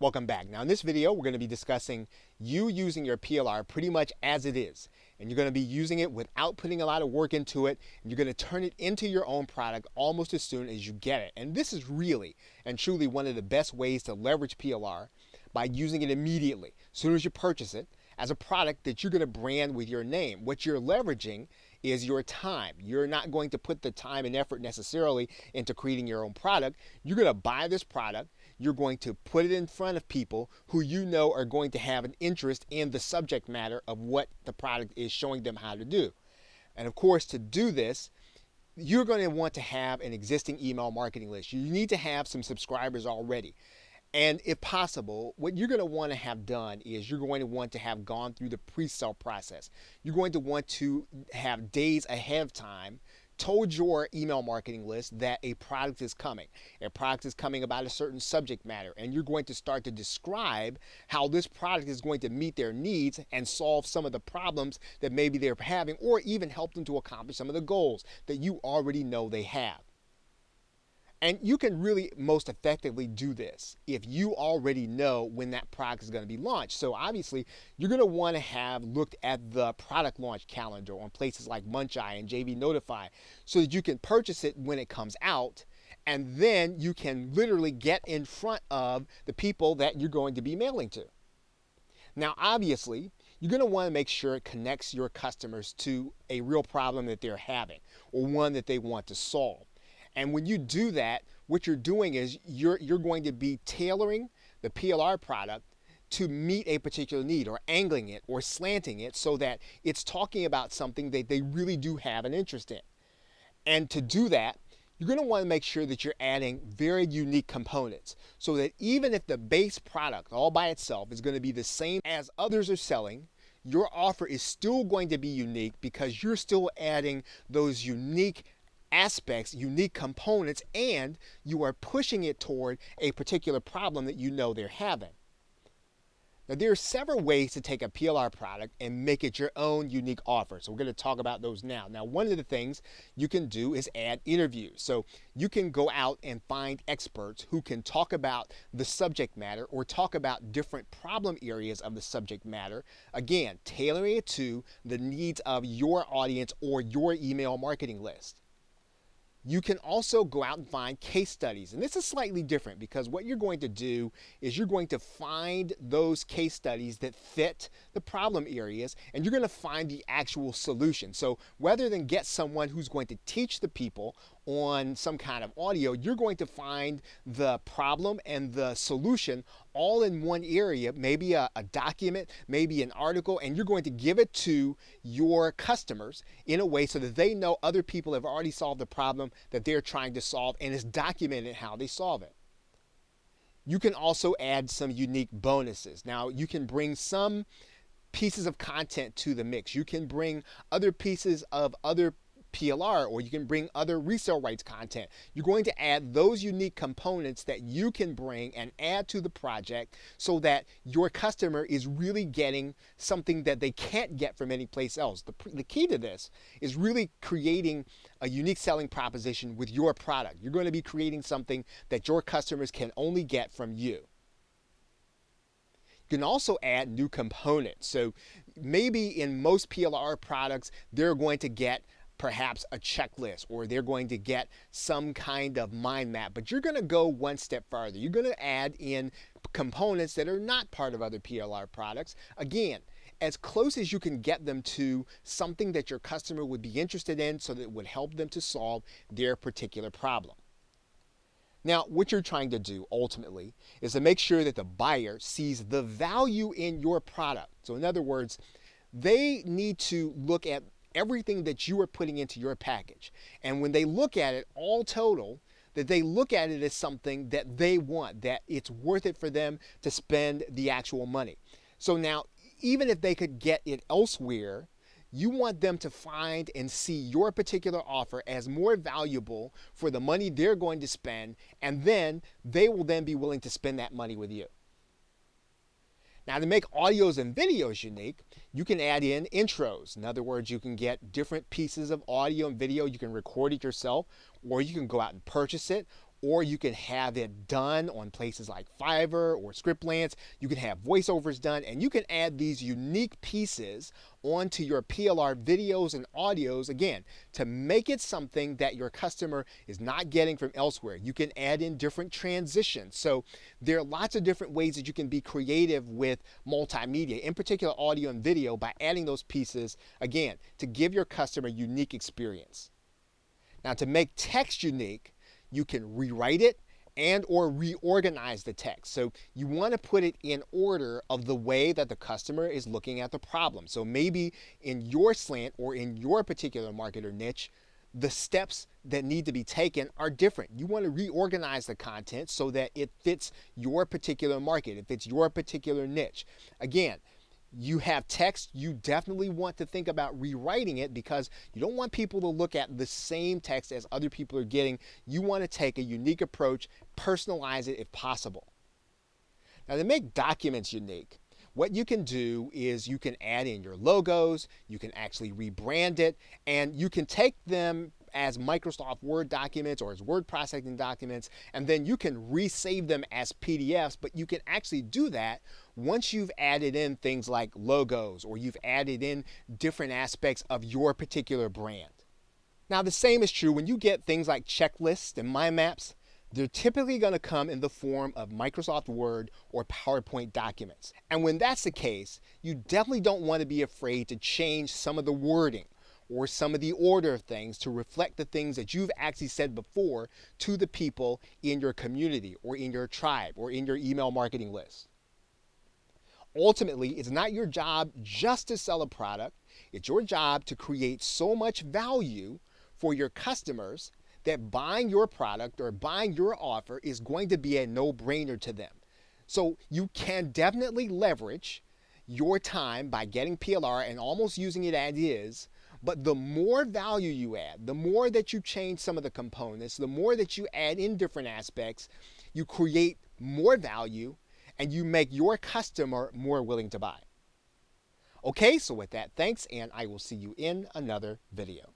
Welcome back. Now in this video, we're going to be discussing you using your PLR pretty much as it is. And you're going to be using it without putting a lot of work into it. And you're going to turn it into your own product almost as soon as you get it. And this is really and truly one of the best ways to leverage PLR by using it immediately, as soon as you purchase it, as a product that you're going to brand with your name. What you're leveraging is your time. You're not going to put the time and effort necessarily into creating your own product. You're going to buy this product. You're going to put it in front of people who you know are going to have an interest in the subject matter of what the product is showing them how to do. And of course, to do this, you're going to want to have an existing email marketing list. You need to have some subscribers already. And if possible, what you're going to want to have done is you're going to want to have gone through the pre-sale process. You're going to want to have days ahead of time told your email marketing list that a product is coming. A product is coming about a certain subject matter, and you're going to start to describe how this product is going to meet their needs and solve some of the problems that maybe they're having, or even help them to accomplish some of the goals that you already know they have. And you can really most effectively do this if you already know when that product is going to be launched. So obviously, you're going to want to have looked at the product launch calendar on places like Muncheye and JV Notify so that you can purchase it when it comes out. And then you can literally get in front of the people that you're going to be mailing to. Now, obviously, you're going to want to make sure it connects your customers to a real problem that they're having or one that they want to solve. And when you do that, what you're doing is you're going to be tailoring the PLR product to meet a particular need, or angling it or slanting it so that it's talking about something that they really do have an interest in. And to do that, you're going to want to make sure that you're adding very unique components so that even if the base product all by itself is going to be the same as others are selling, your offer is still going to be unique because you're still adding those unique aspects, unique components, and you are pushing it toward a particular problem that you know they're having. Now, there are several ways to take a PLR product and make it your own unique offer. So we're going to talk about those now. Now, one of the things you can do is add interviews. So you can go out and find experts who can talk about the subject matter or talk about different problem areas of the subject matter. Again, tailoring it to the needs of your audience or your email marketing list. You can also go out and find case studies. And this is slightly different because what you're going to do is you're going to find those case studies that fit the problem areas, and you're going to find the actual solution. So rather than get someone who's going to teach the people on some kind of audio, you're going to find the problem and the solution all in one area, maybe a document, maybe an article, and you're going to give it to your customers in a way so that they know other people have already solved the problem that they're trying to solve, and it's documented how they solve it. You can also add some unique bonuses. Now, you can bring some pieces of content to the mix. You can bring other pieces of other PLR, or you can bring other resale rights content. You're going to add those unique components that you can bring and add to the project so that your customer is really getting something that they can't get from any place else. The key to this is really creating a unique selling proposition with your product. You're going to be creating something that your customers can only get from you. You can also add new components. So maybe in most PLR products, they're going to get perhaps a checklist, or they're going to get some kind of mind map, but you're going to go one step farther. You're going to add in components that are not part of other PLR products. Again, as close as you can get them to something that your customer would be interested in so that it would help them to solve their particular problem. Now, what you're trying to do ultimately is to make sure that the buyer sees the value in your product. So in other words, they need to look at everything that you are putting into your package. And when they look at it all total, that they look at it as something that they want, that it's worth it for them to spend the actual money. So now, even if they could get it elsewhere, you want them to find and see your particular offer as more valuable for the money they're going to spend, and then they will then be willing to spend that money with you. Now, to make audios and videos unique, you can add in intros. In other words, you can get different pieces of audio and video. You can record it yourself, or you can go out and purchase it, or you can have it done on places like Fiverr or Scriptlance. You can have voiceovers done, and you can add these unique pieces onto your PLR videos and audios, again, to make it something that your customer is not getting from elsewhere. You can add in different transitions. So there are lots of different ways that you can be creative with multimedia, in particular audio and video, by adding those pieces, again, to give your customer a unique experience. Now, to make text unique, you can rewrite it and or reorganize the text. So you want to put it in order of the way that the customer is looking at the problem. So maybe in your slant or in your particular market or niche, the steps that need to be taken are different. You want to reorganize the content so that it fits your particular market, it fits your particular niche. Again, you have text, you definitely want to think about rewriting it because you don't want people to look at the same text as other people are getting. You want to take a unique approach, personalize it if possible. Now, to make documents unique, what you can do is you can add in your logos, you can actually rebrand it, and you can take them as Microsoft Word documents or as word processing documents, and then you can resave them as PDFs, but you can actually do that once you've added in things like logos or you've added in different aspects of your particular brand. Now, the same is true when you get things like checklists and mind maps. They're typically going to come in the form of Microsoft Word or PowerPoint documents. And when that's the case, you definitely don't want to be afraid to change some of the wording or some of the order of things to reflect the things that you've actually said before to the people in your community or in your tribe or in your email marketing list. Ultimately, it's not your job just to sell a product. It's your job to create so much value for your customers that buying your product or buying your offer is going to be a no-brainer to them. So you can definitely leverage your time by getting PLR and almost using it as is, but the more value you add, the more that you change some of the components, the more that you add in different aspects, you create more value and you make your customer more willing to buy. Okay, so with that, thanks, and I will see you in another video.